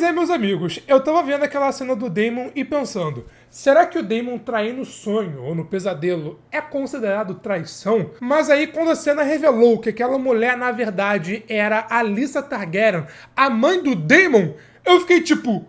é, meus amigos, eu tava vendo aquela cena do Daemon e pensando, será que o Daemon trair no sonho ou no pesadelo é considerado traição? Mas aí quando a cena revelou que aquela mulher na verdade era a Alyssa Targaryen, a mãe do Daemon, eu fiquei tipo,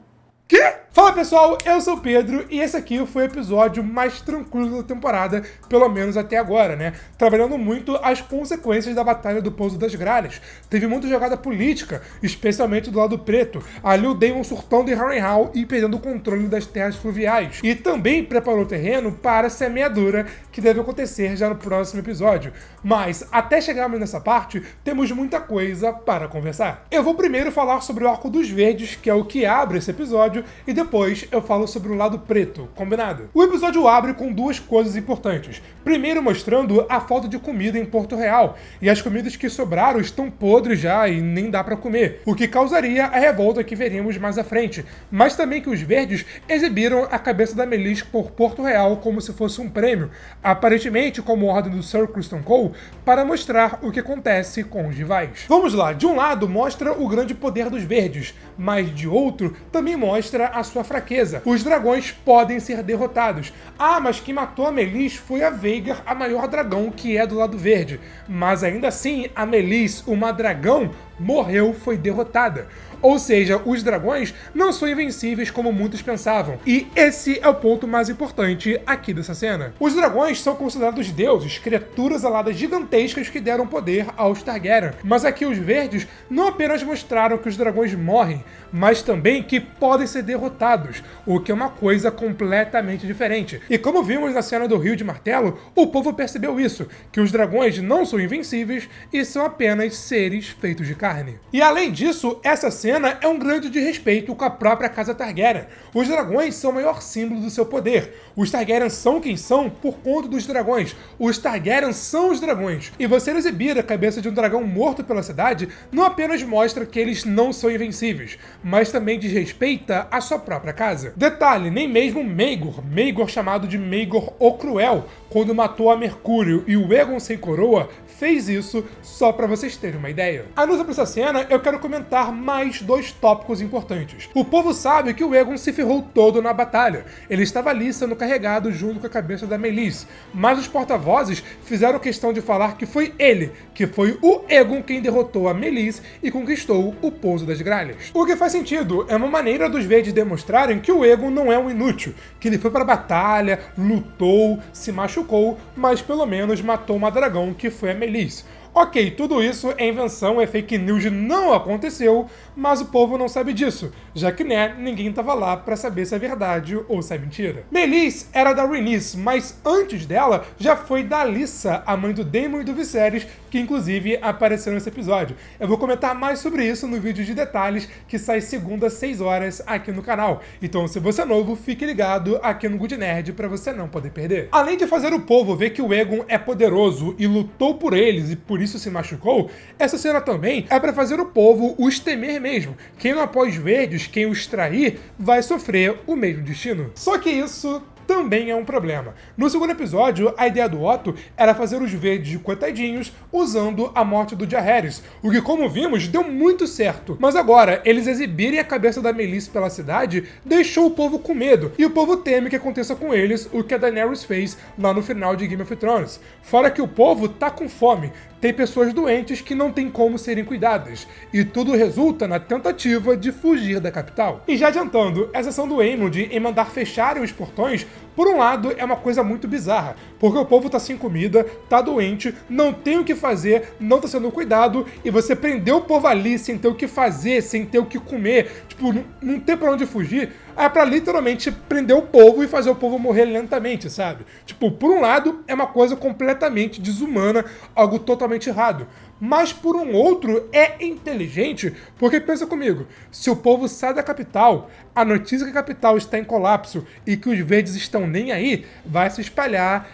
quê? Fala pessoal, eu sou o Pedro e esse aqui foi o episódio mais tranquilo da temporada, pelo menos até agora, né? Trabalhando muito as consequências da Batalha do Pouso das Gralhas. Teve muita jogada política, especialmente do lado preto. Ali o Daemon surtando em Harrenhal e perdendo o controle das terras fluviais. E também preparou o terreno para a semeadura, que deve acontecer já no próximo episódio. Mas até chegarmos nessa parte, temos muita coisa para conversar. Eu vou primeiro falar sobre o Arco dos Verdes, que é o que abre esse episódio, e depois eu falo sobre o lado preto, combinado? O episódio abre com duas coisas importantes. Primeiro mostrando a falta de comida em Porto Real, e as comidas que sobraram estão podres já e nem dá pra comer, o que causaria a revolta que veremos mais à frente, mas também que os verdes exibiram a cabeça da Meleys por Porto Real como se fosse um prêmio, aparentemente como ordem do Sir Criston Cole, para mostrar o que acontece com os rivais. Vamos lá, de um lado mostra o grande poder dos verdes, mas de outro também mostra a sua fraqueza. Os dragões podem ser derrotados. Ah, mas quem matou a Meleys foi a Vhagar, a maior dragão que é do lado verde. Mas ainda assim, a Meleys, uma dragão, morreu, foi derrotada. Ou seja, os dragões não são invencíveis como muitos pensavam. E esse é o ponto mais importante aqui dessa cena. Os dragões são considerados deuses, criaturas aladas gigantescas que deram poder aos Targaryen. Mas aqui os verdes não apenas mostraram que os dragões morrem, mas também que podem ser derrotados, o que é uma coisa completamente diferente. E como vimos na cena do Rio de Martelo, o povo percebeu isso, que os dragões não são invencíveis e são apenas seres feitos de carne. E além disso, essa cena é um grande desrespeito com a própria casa Targaryen. Os dragões são o maior símbolo do seu poder. Os Targaryen são quem são por conta dos dragões. Os Targaryen são os dragões. E você exibir a cabeça de um dragão morto pela cidade não apenas mostra que eles não são invencíveis, mas também desrespeita a sua própria casa. Detalhe, nem mesmo Maegor chamado de Maegor o Cruel, quando matou a Mercúrio e o Aegon sem coroa, fez isso só pra vocês terem uma ideia. Anúncio pra essa cena, eu quero comentar mais dois tópicos importantes. O povo sabe que o Aegon se ferrou todo na batalha. Ele estava ali sendo carregado junto com a cabeça da Meleys, mas os porta-vozes fizeram questão de falar que foi ele, que foi o Aegon quem derrotou a Meleys e conquistou o Pouso das Gralhas. O que faz sentido, é uma maneira dos verdes demonstrarem que o Aegon não é um inútil, que ele foi pra batalha, lutou, se machucou, mas pelo menos matou uma dragão que foi a Meleys. Ok, tudo isso é invenção, é fake news, não aconteceu, mas o povo não sabe disso, já que, né, ninguém tava lá pra saber se é verdade ou se é mentira. Meleys era da Rhaenys, mas antes dela já foi da Alyssa, a mãe do Daemon e do Viserys, que inclusive apareceu nesse episódio. Eu vou comentar mais sobre isso no vídeo de detalhes que sai segunda às 6 horas aqui no canal. Então, se você é novo, fique ligado aqui no Good Nerd pra você não poder perder. Além de fazer o povo ver que o Aegon é poderoso e lutou por eles e por isso se machucou, essa cena também é pra fazer o povo os temer mesmo. Quem não apoia os verdes, quem os trair, vai sofrer o mesmo destino. Só que isso também é um problema. No segundo episódio, a ideia do Otto era fazer os verdes de coitadinhos usando a morte do Jaehaerys, o que, como vimos, deu muito certo. Mas agora, eles exibirem a cabeça da Meleys pela cidade deixou o povo com medo, e o povo teme que aconteça com eles o que a Daenerys fez lá no final de Game of Thrones. Fora que o povo tá com fome, tem pessoas doentes que não tem como serem cuidadas, e tudo resulta na tentativa de fugir da capital. E já adiantando, essa ação do Aemond em mandar fecharem os portões, por um lado é uma coisa muito bizarra, porque o povo tá sem comida, tá doente, não tem o que fazer, não tá sendo cuidado, e você prendeu o povo ali sem ter o que fazer, sem ter o que comer, tipo, não tem pra onde fugir, é pra literalmente prender o povo e fazer o povo morrer lentamente, sabe? Tipo, por um lado, é uma coisa completamente desumana, algo totalmente errado. Mas por um outro, é inteligente, porque pensa comigo, se o povo sai da capital, a notícia que a capital está em colapso e que os verdes estão nem aí, vai se espalhar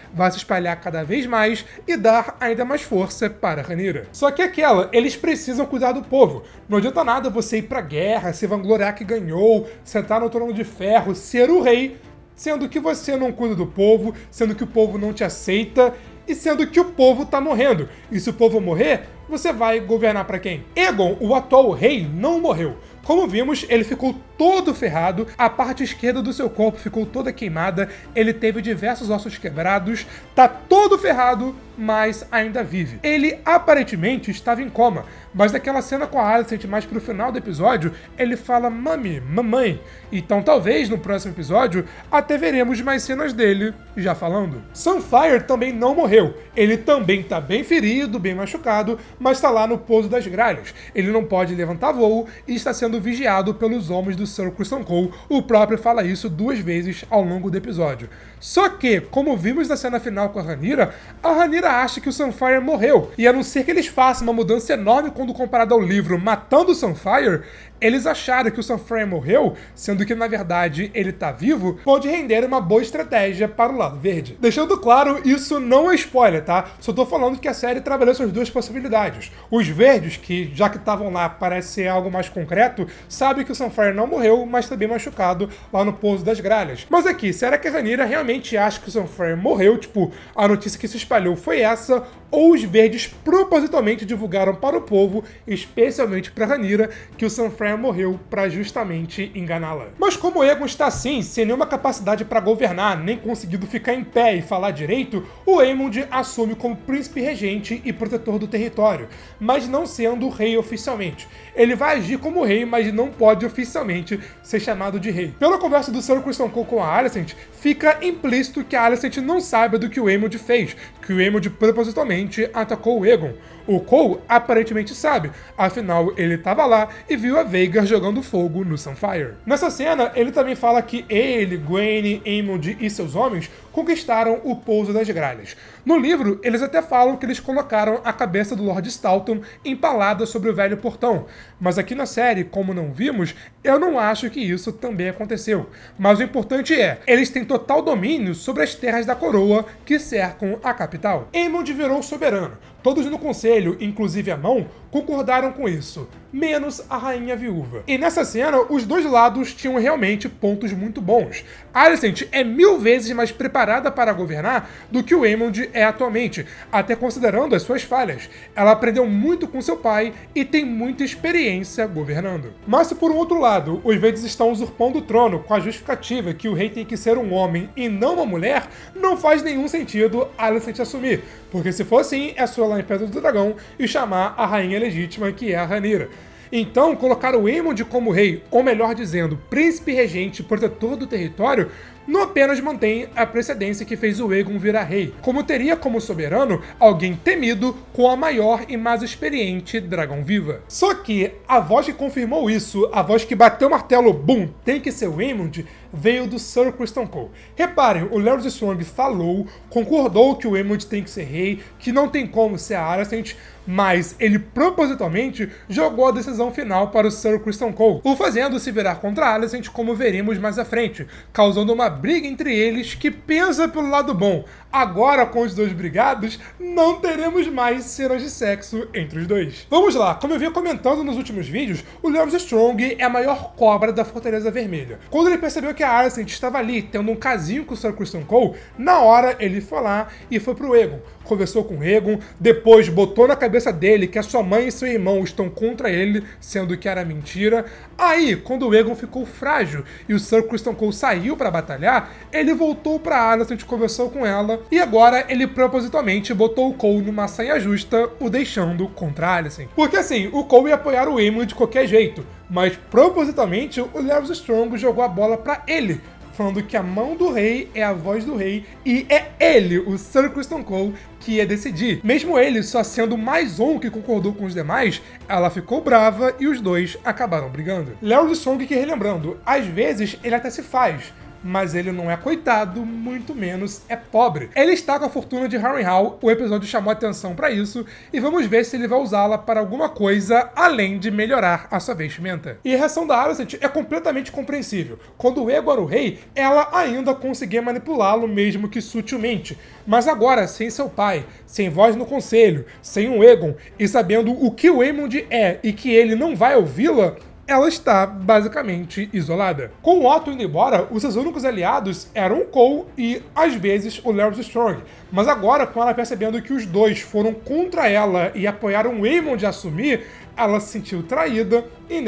cada vez mais e dar ainda mais força para a Rhaenyra. Só que eles precisam cuidar do povo. Não adianta nada você ir pra guerra, se vangloriar que ganhou, sentar no trono de ferro, ser o rei, sendo que você não cuida do povo, sendo que o povo não te aceita, e sendo que o povo tá morrendo. E se o povo morrer, você vai governar pra quem? Aegon, o atual rei, não morreu. Como vimos, ele ficou todo ferrado, a parte esquerda do seu corpo ficou toda queimada, ele teve diversos ossos quebrados, tá todo ferrado, mas ainda vive. Ele aparentemente estava em coma, mas naquela cena com a Alicent mais pro final do episódio, ele fala mami, mamãe. Então talvez no próximo episódio até veremos mais cenas dele já falando. Sunfire também não morreu. Ele também tá bem ferido, bem machucado, mas tá lá no pouso das gralhas. Ele não pode levantar voo e está sendo vigiado pelos homens do Sir Criston Cole. O próprio fala isso 2 vezes ao longo do episódio. Só que, como vimos na cena final com a Rhaenyra acha que o Sunfire morreu. E a não ser que eles façam uma mudança enorme quando comparado ao livro matando o Sunfire, eles acharam que o Sunfire morreu, sendo que na verdade ele tá vivo, pode render uma boa estratégia para o lado verde. Deixando claro, isso não é spoiler, tá? Só tô falando que a série trabalhou essas 2 possibilidades. Os verdes, que já que estavam lá parece ser algo mais concreto, sabem que o Sunfire não morreu, mas tá bem machucado lá no pouso das gralhas. Mas aqui, será que a Rhaenyra realmente acha que o Sunfire morreu? Tipo, a notícia que se espalhou foi essa, ou os verdes propositalmente divulgaram para o povo, especialmente para Rhaenyra, que o Sunfire morreu para justamente enganá-la. Mas como Aegon está assim, sem nenhuma capacidade para governar, nem conseguindo ficar em pé e falar direito, o Aemond assume como príncipe regente e protetor do território, mas não sendo rei oficialmente. Ele vai agir como rei, mas não pode oficialmente ser chamado de rei. Pela conversa do Sir Criston Cole com a Alicent, fica implícito que a Alicent não saiba do que o Aemond fez, que o Aemond propositalmente atacou o Aegon. O Cole aparentemente sabe, afinal ele estava lá e viu a Vhagar jogando fogo no Sunfire. Nessa cena, ele também fala que ele, Gwenny, Aemond e seus homens conquistaram o pouso das gralhas. No livro, eles até falam que eles colocaram a cabeça do Lord Stalton empalada sobre o velho portão, mas aqui na série, como não vimos, eu não acho que isso também aconteceu. Mas o importante é, eles têm total domínio sobre as terras da coroa que cercam a capital. Aemond virou soberano. Todos no conselho, inclusive a mão, concordaram com isso, menos a rainha viúva. E nessa cena, os 2 lados tinham realmente pontos muito bons. Alicent é 1000 vezes mais preparada para governar do que o Aemond é atualmente, até considerando as suas falhas. Ela aprendeu muito com seu pai e tem muita experiência governando. Mas se por um outro lado, os verdes estão usurpando o trono com a justificativa que o rei tem que ser um homem e não uma mulher, não faz nenhum sentido Alicent assumir, porque se for assim, é só ir lá em Pedra do Dragão e chamar a rainha legítima, que é a Rhaenyra. Então, colocar o Aemond como rei, ou melhor dizendo, príncipe regente protetor do território, não apenas mantém a precedência que fez o Aegon virar rei, como teria como soberano alguém temido com a maior e mais experiente dragão viva. Só que a voz que confirmou isso, a voz que bateu o martelo, bum, tem que ser o Aemond, veio do Sir Criston Cole. Reparem, o Larys Strong falou, concordou que o Aemond tem que ser rei, que não tem como ser a Alicent, mas ele propositalmente jogou a decisão final para o Sir Criston Cole, o fazendo se virar contra a Alicent, como veremos mais à frente, causando uma briga entre eles que pensa pelo lado bom. Agora, com os 2 brigados, não teremos mais cenas de sexo entre os 2. Vamos lá, como eu vinha comentando nos últimos vídeos, o Larys Strong é a maior cobra da Fortaleza Vermelha. Quando ele percebeu que a Alicent estava ali, tendo um casinho com o Sir Criston Cole, na hora ele foi lá e foi pro Aegon. Conversou com o Aegon, depois botou na cabeça dele que a sua mãe e seu irmão estão contra ele, sendo que era mentira. Aí, quando o Aegon ficou frágil e o Sir Criston Cole saiu para batalhar, ele voltou pra Alicent, conversou com ela, e agora ele propositalmente botou o Cole numa saia justa, o deixando contra a Alicent. Porque assim, o Cole ia apoiar o Aemond de qualquer jeito, mas propositalmente o Larys Strong jogou a bola pra ele, falando que a mão do rei é a voz do rei e é ele, o Sir Criston Cole, que ia decidir. Mesmo ele só sendo mais um que concordou com os demais, ela ficou brava e os 2 acabaram brigando. Larys Strong, que relembrando, às vezes ele até se faz, mas ele não é coitado, muito menos é pobre. Ele está com a fortuna de Harrenhal, o episódio chamou atenção para isso, e vamos ver se ele vai usá-la para alguma coisa além de melhorar a sua vestimenta. E a reação da Alicent é completamente compreensível. Quando o Aegon era o rei, ela ainda conseguia manipulá-lo, mesmo que sutilmente. Mas agora, sem seu pai, sem voz no conselho, sem um Aegon, e sabendo o que o Aemond é e que ele não vai ouvi-la, ela está basicamente isolada. Com o Otto indo embora, os seus únicos aliados eram o Cole e, às vezes, o Larys Strong. Mas agora, com ela percebendo que os 2 foram contra ela e apoiaram o Aemond a assumir, ela se sentiu traída e,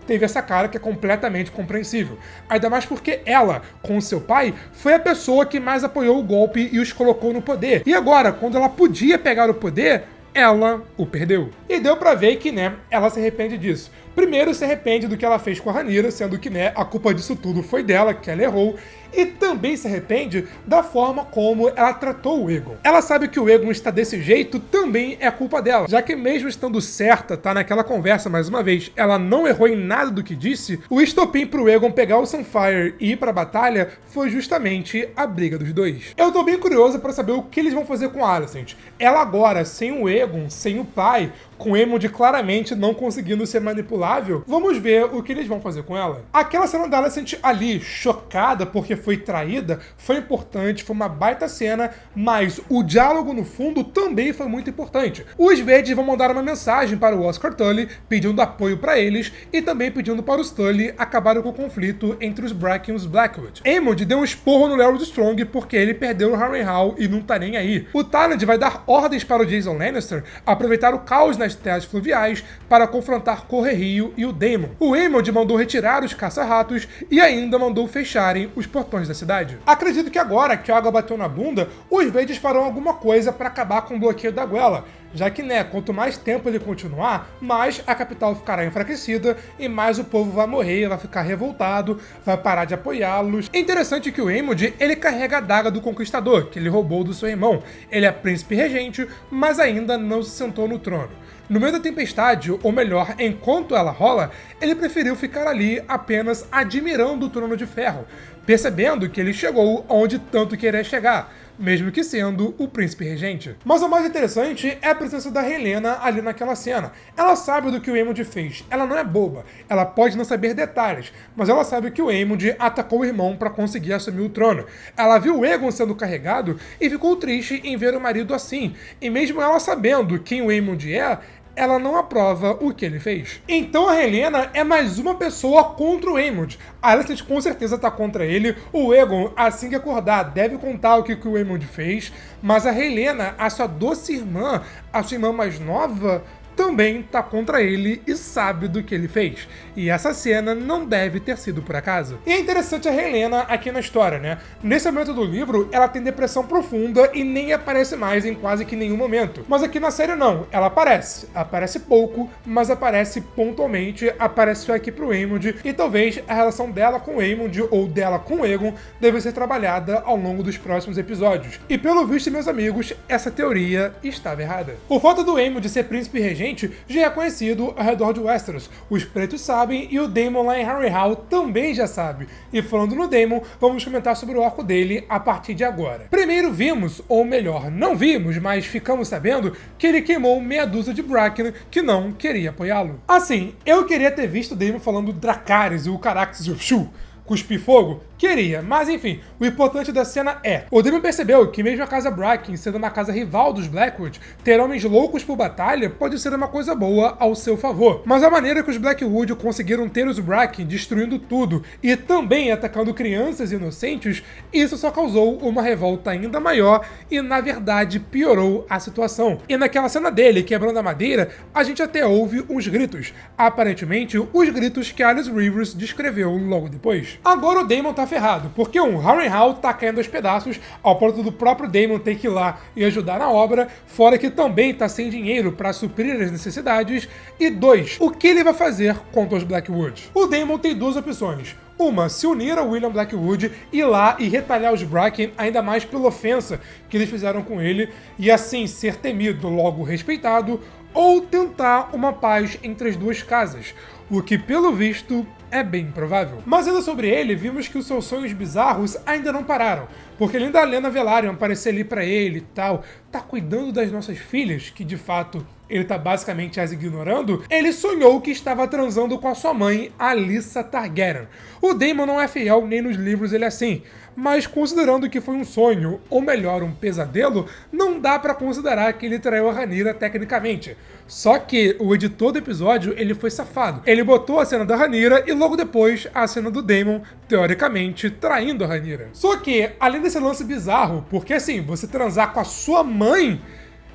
teve essa cara que é completamente compreensível. Ainda mais porque ela, com seu pai, foi a pessoa que mais apoiou o golpe e os colocou no poder. E agora, quando ela podia pegar o poder, ela o perdeu. E deu pra ver que, né, ela se arrepende disso. Primeiro se arrepende do que ela fez com a Rhaenyra, sendo que, né, a culpa disso tudo foi dela, que ela errou. E também se arrepende da forma como ela tratou o Aegon. Ela sabe que o Aegon está desse jeito, também é culpa dela, já que mesmo estando certa, tá naquela conversa mais uma vez, ela não errou em nada do que disse, o estopim pro Aegon pegar o Sunfire e ir pra batalha foi justamente a briga dos dois. Eu tô bem curioso pra saber o que eles vão fazer com a Alicent. Ela agora, sem o Aegon, sem o pai, com Aemond claramente não conseguindo ser manipulável, vamos ver o que eles vão fazer com ela. Aquela cena da Alicent ali, chocada porque foi traída, foi importante, foi uma baita cena, mas o diálogo no fundo também foi muito importante. Os verdes vão mandar uma mensagem para o Oscar Tully, pedindo apoio para eles, e também pedindo para os Tully acabarem com o conflito entre os Bracken e os Blackwood. Aemond deu um esporro no Larry Strong porque ele perdeu o Harrenhal e não tá nem aí. O Tywin vai dar ordens para o Jason Lannister aproveitar o caos nas terras fluviais para confrontar Correrio e o Daemon. O Aemond mandou retirar os caça-ratos e ainda mandou fecharem os portões da cidade. Acredito que agora que a água bateu na bunda, os verdes farão alguma coisa para acabar com o bloqueio da goela, já que, né, quanto mais tempo ele continuar, mais a capital ficará enfraquecida e mais o povo vai morrer, vai ficar revoltado, vai parar de apoiá-los. É interessante que o Aemond, ele carrega a daga do Conquistador, que ele roubou do seu irmão. Ele é príncipe regente, mas ainda não se sentou no trono. No meio da tempestade, ou melhor, enquanto ela rola, ele preferiu ficar ali apenas admirando o Trono de Ferro, percebendo que ele chegou onde tanto queria chegar, mesmo que sendo o príncipe regente. Mas o mais interessante é a presença da Helaena ali naquela cena. Ela sabe do que o Aemond fez, ela não é boba, ela pode não saber detalhes, mas ela sabe que o Aemond atacou o irmão para conseguir assumir o trono. Ela viu o Aegon sendo carregado e ficou triste em ver o marido assim, e mesmo ela sabendo quem o Aemond é, ela não aprova o que ele fez. Então a Helaena é mais uma pessoa contra o Aemond. A Alicent com certeza tá contra ele. O Aegon, assim que acordar, deve contar o que o Aemond fez. Mas a Helaena, a sua doce irmã, a sua irmã mais nova, também tá contra ele e sabe do que ele fez. E essa cena não deve ter sido por acaso. E é interessante a Helaena aqui na história, né? Nesse momento do livro, ela tem depressão profunda e nem aparece mais em quase que nenhum momento. Mas aqui na série não, ela aparece. Aparece pouco, mas aparece pontualmente, apareceu aqui pro Aemond, e talvez a relação dela com o Aemond ou dela com o Aegon deve ser trabalhada ao longo dos próximos episódios. E pelo visto, meus amigos, essa teoria estava errada. O fato do Aemond ser príncipe regente já é conhecido ao redor de Westeros. Os pretos sabem e o Daemon lá em Harrenhal também já sabe. E falando no Daemon, vamos comentar sobre o arco dele a partir de agora. Primeiro vimos, ou melhor, não vimos, mas ficamos sabendo que ele queimou meia dúzia de Bracken que não queria apoiá-lo. Assim, eu queria ter visto o Daemon falando Dracarys e o Caraxes e o Shu, cuspir fogo? Queria, mas enfim, o importante da cena é: o Daemon percebeu que mesmo a casa Bracken sendo uma casa rival dos Blackwood, ter homens loucos por batalha pode ser uma coisa boa ao seu favor. Mas a maneira que os Blackwood conseguiram ter os Bracken destruindo tudo e também atacando crianças inocentes, isso só causou uma revolta ainda maior e na verdade piorou a situação. E naquela cena dele quebrando a madeira, a gente até ouve uns gritos. Aparentemente, os gritos que Alice Rivers descreveu logo depois. Agora o Daemon tá ferrado, porque Harrenhal tá caindo aos pedaços, ao ponto do próprio Daemon ter que ir lá e ajudar na obra, fora que também tá sem dinheiro para suprir as necessidades, e 2, o que ele vai fazer contra os Blackwood? O Daemon tem duas opções. Uma, se unir a William Blackwood, ir lá e retalhar os Bracken, ainda mais pela ofensa que eles fizeram com ele, e assim ser temido, logo respeitado, ou tentar uma paz entre as duas casas, o que pelo visto é bem improvável. Mas ainda sobre ele, vimos que os seus sonhos bizarros ainda não pararam, porque além da Lyanna Velaryon aparecer ali pra ele e tal, tá cuidando das nossas filhas, que de fato ele tá basicamente as ignorando, ele sonhou que estava transando com a sua mãe, Alyssa Targaryen. O Daemon não é fiel, nem nos livros ele é assim, mas considerando que foi um sonho, ou melhor, um pesadelo, não dá pra considerar que ele traiu a Rhaenyra tecnicamente. Só que o editor do episódio, ele foi safado. Ele botou a cena da Rhaenyra e logo depois a cena do Daemon, teoricamente, traindo a Rhaenyra. Só que, além desse lance bizarro, porque assim, você transar com a sua mãe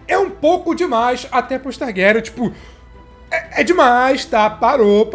é um pouco demais até pros Targaryen, tipo, É demais, tá? Parou.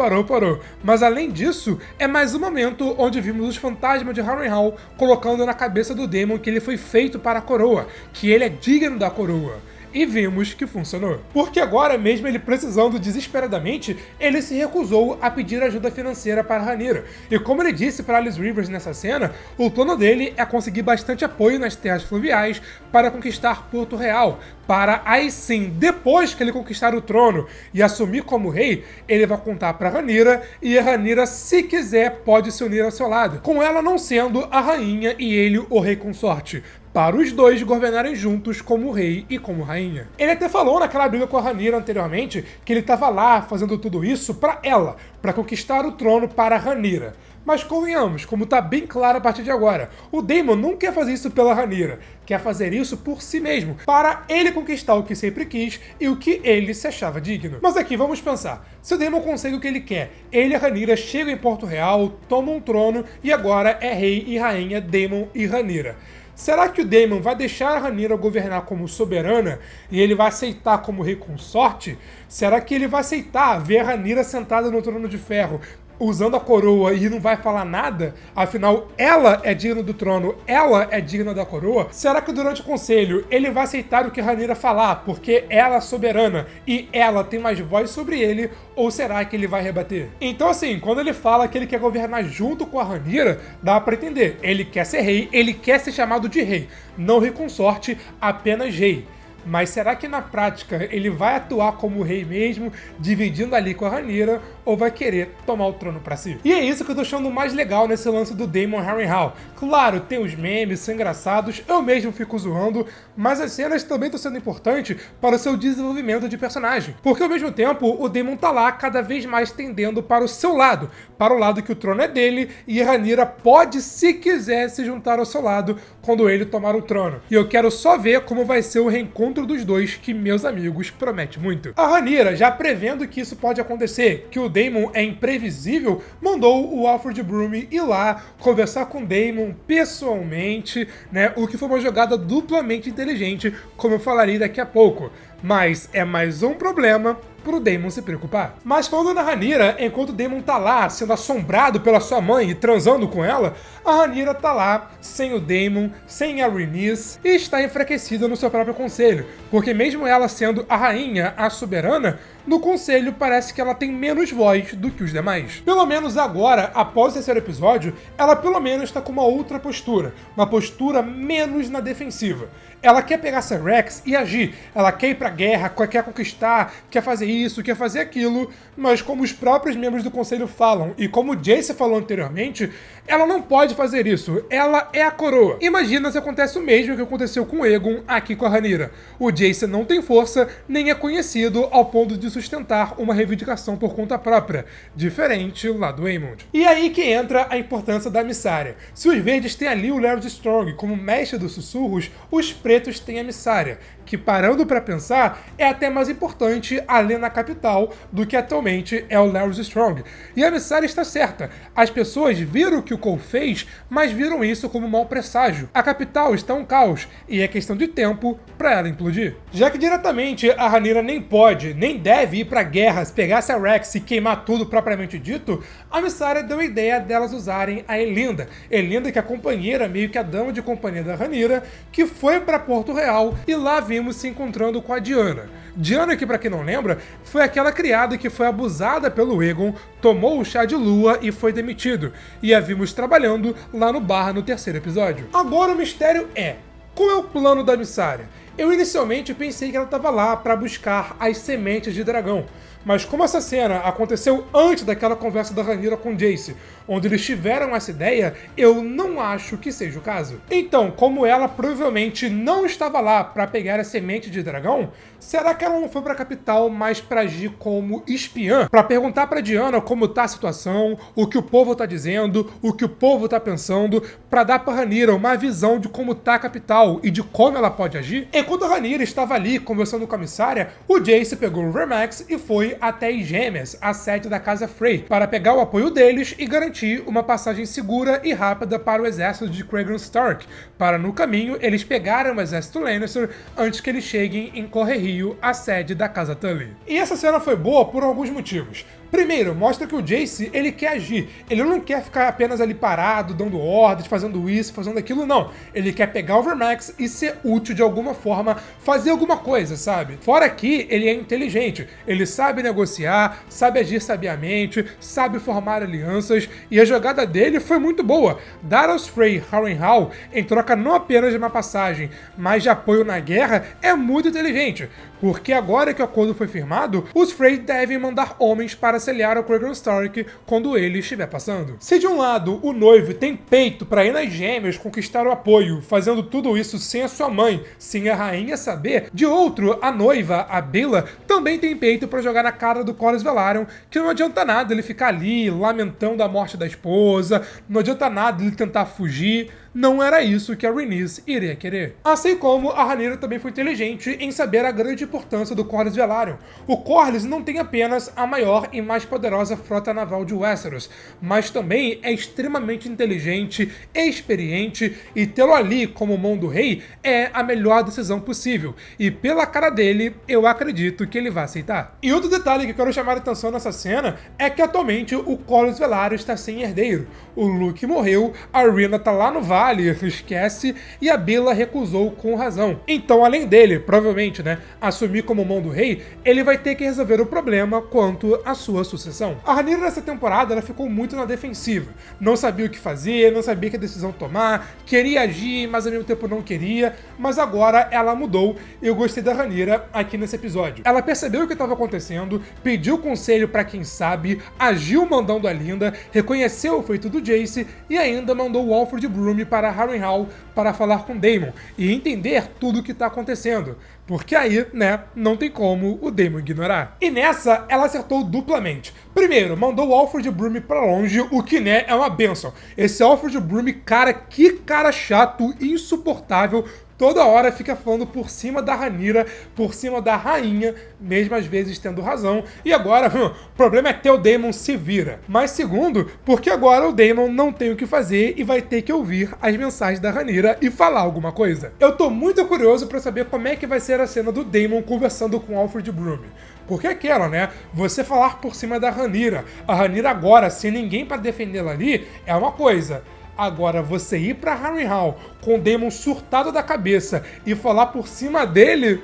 Mas além disso, é mais um momento onde vimos os fantasmas de Harrenhal colocando na cabeça do Daemon que ele foi feito para a coroa, que ele é digno da coroa. E vimos que funcionou. Porque agora, mesmo ele precisando desesperadamente, ele se recusou a pedir ajuda financeira para Rhaenyra. E como ele disse para Alice Rivers nessa cena, o plano dele é conseguir bastante apoio nas terras fluviais para conquistar Porto Real, para aí sim, depois que ele conquistar o trono e assumir como rei, ele vai contar para Rhaenyra e a Rhaenyra, se quiser, pode se unir ao seu lado, com ela não sendo a rainha e ele o rei consorte, para os dois governarem juntos como rei e como rainha. Ele até falou naquela briga com a Rhaenyra anteriormente que ele estava lá fazendo tudo isso para ela, para conquistar o trono para a Rhaenyra. Mas convenhamos, como tá bem claro a partir de agora, o Daemon não quer fazer isso pela Rhaenyra, quer fazer isso por si mesmo, para ele conquistar o que sempre quis e o que ele se achava digno. Mas aqui, vamos pensar, se o Daemon consegue o que ele quer, ele e a Rhaenyra chegam em Porto Real, tomam um trono e agora é rei e rainha Daemon e Rhaenyra. Será que o Daemon vai deixar a Rhaenyra governar como soberana e ele vai aceitar como rei consorte? Será que ele vai aceitar ver a Rhaenyra sentada no trono de ferro, usando a coroa e não vai falar nada? Afinal, ela é digna do trono, ela é digna da coroa. Será que durante o conselho ele vai aceitar o que a Rhaenyra falar, porque ela é soberana e ela tem mais voz sobre ele, ou será que ele vai rebater? Então assim, quando ele fala que ele quer governar junto com a Rhaenyra, dá pra entender, ele quer ser rei, ele quer ser chamado de rei, não rei consorte, apenas rei. Mas será que na prática ele vai atuar como rei mesmo, dividindo ali com a Rhaenyra, ou vai querer tomar o trono pra si? E é isso que eu tô achando mais legal nesse lance do Daemon Harrenhal. Claro, tem os memes, são engraçados, eu mesmo fico zoando, mas as cenas também estão sendo importantes para o seu desenvolvimento de personagem. Porque ao mesmo tempo, o Daemon tá lá cada vez mais tendendo para o seu lado, para o lado que o trono é dele, e a Rhaenyra pode, se quiser, se juntar ao seu lado quando ele tomar o trono. E eu quero só ver como vai ser o reencontro dos dois, que, meus amigos, promete muito. A Rhaenyra, já prevendo que isso pode acontecer, que o Daemon é imprevisível, mandou o Alfred Brumi ir lá conversar com o Daemon pessoalmente, né? O que foi uma jogada duplamente inteligente, como eu falarei daqui a pouco. Mas é mais um problema pro Daemon se preocupar. Mas falando na Rhaenyra, enquanto o Daemon tá lá sendo assombrado pela sua mãe e transando com ela, a Rhaenyra tá lá sem o Daemon, sem a Rhaenys e está enfraquecida no seu próprio conselho, porque mesmo ela sendo a rainha, a soberana, no conselho parece que ela tem menos voz do que os demais. Pelo menos agora, após o terceiro episódio, ela pelo menos está com uma outra postura, uma postura menos na defensiva. Ela quer pegar Ser Rex e agir, ela quer ir pra guerra, quer conquistar, quer fazer isso, quer fazer aquilo, mas como os próprios membros do conselho falam, e como o Jace falou anteriormente, ela não pode fazer isso, ela é a coroa. Imagina se acontece o mesmo que aconteceu com Aegon aqui com a Rhaenyra. O Jace não tem força, nem é conhecido ao ponto de sustentar uma reivindicação por conta própria, diferente lá do Aemond. E aí que entra a importância da Mysaria. Se os verdes têm ali o Larys Strong como mestre dos sussurros, os pretos têm a Mysaria, que parando pra pensar, é até mais importante ali na capital do que atualmente é o Larys Strong. E a Mysaria está certa, as pessoas viram o que o Cole fez, mas viram isso como um mau presságio. A capital está um caos, e é questão de tempo pra ela implodir. Já que diretamente a Rhaenyra nem pode, nem deve ir pra guerra, pegar essa Rex e queimar tudo propriamente dito, a Mysaria deu a ideia delas usarem a Elinda. Elinda que é a companheira, meio que a dama de companhia da Rhaenyra, que foi pra Porto Real e lá vimos se encontrando com a Diana. Diana, que pra quem não lembra, foi aquela criada que foi abusada pelo Aegon, tomou o chá de lua e foi demitido. E a vimos trabalhando lá no bar no terceiro episódio. Agora o mistério é, qual é o plano da Mysaria? Eu inicialmente pensei que ela estava lá para buscar as sementes de dragão, mas como essa cena aconteceu antes daquela conversa da Rhaenyra com Jace, onde eles tiveram essa ideia, eu não acho que seja o caso. Então, como ela provavelmente não estava lá para pegar a semente de dragão, será que ela não foi para a capital mais para agir como espiã? Para perguntar para Diana como tá a situação, o que o povo tá dizendo, o que o povo tá pensando, para dar para Rhaenyra uma visão de como tá a capital e de como ela pode agir? Enquanto a Rhaenyra estava ali conversando com a Mysaria, o Jace pegou o Vermax e foi até as Gêmeas, a sede da Casa Frey, para pegar o apoio deles e garantir uma passagem segura e rápida para o exército de Cregan Stark, para no caminho eles pegarem o exército Lannister antes que eles cheguem em Correrio, a sede da Casa Tully. E essa cena foi boa por alguns motivos. Primeiro, mostra que o Jace, ele quer agir. Ele não quer ficar apenas ali parado, dando ordens, fazendo isso, fazendo aquilo, não. Ele quer pegar o Vermax e ser útil de alguma forma, fazer alguma coisa, sabe? Fora que ele é inteligente. Ele sabe negociar, sabe agir sabiamente, sabe formar alianças, e a jogada dele foi muito boa. Dar aos Frey Harrenhal, em troca não apenas de uma passagem, mas de apoio na guerra, é muito inteligente. Porque agora que o acordo foi firmado, os Frey devem mandar homens para auxiliar o Cregan Stark quando ele estiver passando. Se de um lado o noivo tem peito para ir nas Gêmeas conquistar o apoio, fazendo tudo isso sem a sua mãe, sem a rainha saber, de outro, a noiva, a Bella, também tem peito para jogar na cara do Corlys Velaryon, que não adianta nada ele ficar ali lamentando a morte da esposa, não adianta nada ele tentar fugir. Não era isso que a Rhaenys iria querer. Assim como a Rhaenyra também foi inteligente em saber a grande importância do Corlys Velaryon. O Corlys não tem apenas a maior e mais poderosa frota naval de Westeros, mas também é extremamente inteligente e experiente, e tê-lo ali como mão do rei é a melhor decisão possível. E pela cara dele, eu acredito que ele vai aceitar. E outro detalhe que eu quero chamar a atenção nessa cena é que atualmente o Corlys Velaryon está sem herdeiro. O Luke morreu, a Rhaenyra tá lá no vale, esquece, e a Bella recusou com razão. Então, além dele, provavelmente, assumir como mão do rei, ele vai ter que resolver o problema quanto à sua sucessão. A Rhaenyra nessa temporada, ela ficou muito na defensiva. Não sabia o que fazer, não sabia que decisão tomar, queria agir, mas ao mesmo tempo não queria, mas agora ela mudou e eu gostei da Rhaenyra aqui nesse episódio. Ela percebeu o que estava acontecendo, pediu conselho para quem sabe, agiu mandando a Linda, reconheceu o feito do Jace e ainda mandou o Alfred Broome para Harrenhal para falar com Daemon e entender tudo o que está acontecendo. Porque aí, não tem como o Daemon ignorar. E nessa, ela acertou duplamente. Primeiro, mandou o Alfred Broome pra longe, o que, é uma bênção. Esse Alfred Broome, cara, que cara chato, insuportável, toda hora fica falando por cima da Rhaenyra, por cima da rainha, mesmo às vezes tendo razão. E agora, o problema é ter o Daemon se vira. Mas segundo, porque agora o Daemon não tem o que fazer e vai ter que ouvir as mensagens da Rhaenyra e falar alguma coisa. Eu tô muito curioso pra saber como é que vai ser a cena do Daemon conversando com Alfred Broome. Porque aquela, você falar por cima da Rhaenyra, a Rhaenyra agora, sem ninguém pra defendê-la ali, é uma coisa. Agora, você ir pra Harrenhal com o Daemon surtado da cabeça e falar por cima dele,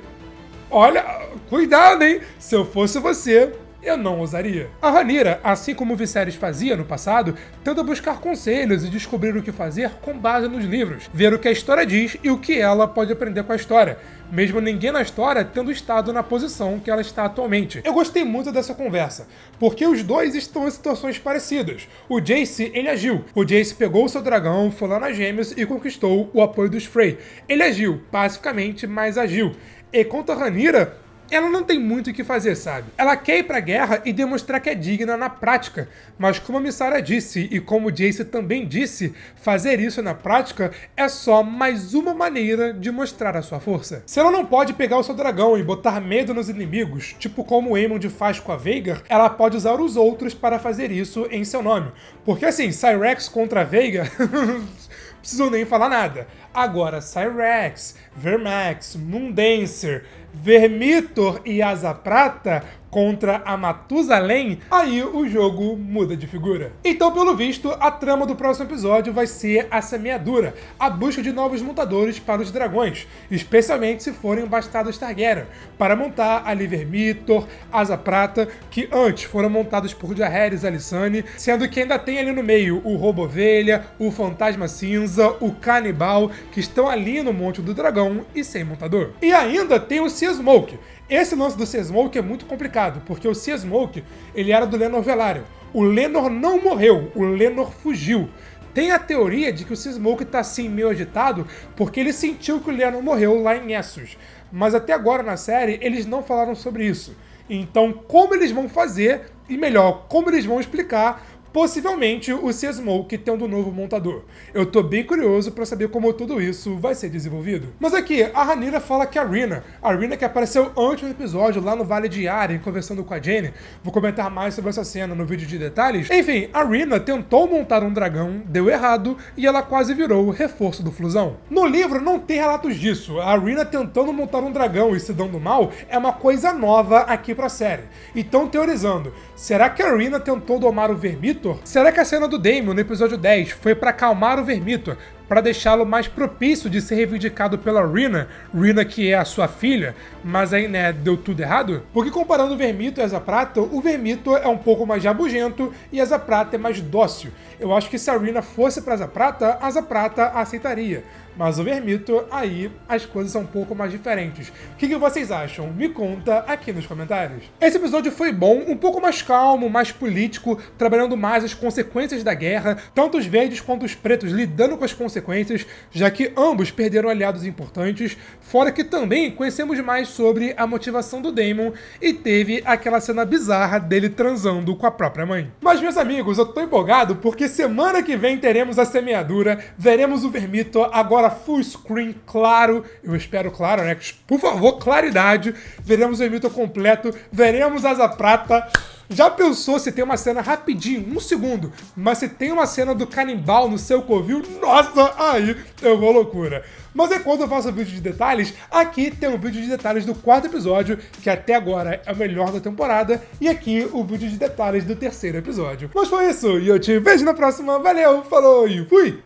olha, cuidado, hein? Se eu fosse você, eu não ousaria. A Rhaenyra, assim como o Viserys fazia no passado, tenta buscar conselhos e descobrir o que fazer com base nos livros, ver o que a história diz e o que ela pode aprender com a história, mesmo ninguém na história tendo estado na posição que ela está atualmente. Eu gostei muito dessa conversa, porque os dois estão em situações parecidas. O Jace, ele agiu. O Jace pegou o seu dragão, foi lá nas Gêmeas e conquistou o apoio dos Frey. Ele agiu, pacificamente, mas agiu. E quanto a Rhaenyra, ela não tem muito o que fazer, sabe? Ela quer ir pra guerra e demonstrar que é digna na prática, mas como a Missara disse e como o Jace também disse, fazer isso na prática é só mais uma maneira de mostrar a sua força. Se ela não pode pegar o seu dragão e botar medo nos inimigos, tipo como o Aemond faz com a Vhagar, ela pode usar os outros para fazer isso em seu nome. Porque assim, Syrax contra a Vhagar... preciso nem falar nada. Agora, Syrax, Vermax, Moondancer, Vermithor e Asa Prata contra a Matusalém, aí o jogo muda de figura. Então, pelo visto, a trama do próximo episódio vai ser a semeadura, a busca de novos montadores para os dragões, especialmente se forem bastardos Targaryen, para montar ali Vermithor, Asa Prata, que antes foram montados por Jaehaerys e Alysanne, sendo que ainda tem ali no meio o Roubo-Ovelha, o Fantasma Cinza, o Canibal, que estão ali no Monte do Dragão e sem montador. E ainda tem o Sea Smoke. Esse lance do Sea Smoke é muito complicado, porque o Sea Smoke, ele era do Laenor Velaryon. O Laenor não morreu, o Laenor fugiu. Tem a teoria de que o Sea Smoke tá assim meio agitado, porque ele sentiu que o Laenor morreu lá em Essos. Mas até agora na série, eles não falaram sobre isso. Então, como eles vão fazer, e melhor, como eles vão explicar, possivelmente o Sea Smoke tendo um novo montador. Eu tô bem curioso pra saber como tudo isso vai ser desenvolvido. Mas aqui, a Rhaenyra fala que a Rhaenyra que apareceu antes do episódio lá no Vale de Arryn conversando com a Jaime, vou comentar mais sobre essa cena no vídeo de detalhes. Enfim, a Rhaenyra tentou montar um dragão, deu errado e ela quase virou o reforço do Flusão. No livro não tem relatos disso, a Rhaenyra tentando montar um dragão e se dando mal é uma coisa nova aqui pra série. Então teorizando, será que a Rhaenyra tentou domar o Vermithor? Será que a cena do Daemon no episódio 10 foi pra acalmar o Vermithor, para deixá-lo mais propício de ser reivindicado pela Rhaenyra que é a sua filha, mas aí, né, deu tudo errado? Porque comparando o Vermithor e a Asa Prata, o Vermithor é um pouco mais rabugento e a Asa Prata é mais dócil. Eu acho que se a Rhaenyra fosse pra Asa Prata aceitaria. Mas o Vermithor, aí, as coisas são um pouco mais diferentes. O que vocês acham? Me conta aqui nos comentários. Esse episódio foi bom, um pouco mais calmo, mais político, trabalhando mais as consequências da guerra, tanto os verdes quanto os pretos lidando com as consequências, já que ambos perderam aliados importantes, fora que também conhecemos mais sobre a motivação do Daemon e teve aquela cena bizarra dele transando com a própria mãe. Mas, meus amigos, eu tô empolgado porque semana que vem teremos a semeadura, veremos o Vermithor agora full screen, claro, eu espero claro, né? Por favor, claridade. Veremos o Vermithor completo, veremos a Asa Prata. Já pensou se tem uma cena rapidinho, 1 segundo, mas se tem uma cena do canibal no seu covil, nossa, aí eu vou loucura. Mas enquanto eu faço o vídeo de detalhes, aqui tem um vídeo de detalhes do 4º episódio, que até agora é o melhor da temporada, e aqui o vídeo de detalhes do 3º episódio. Mas foi isso, e eu te vejo na próxima, valeu, falou e fui!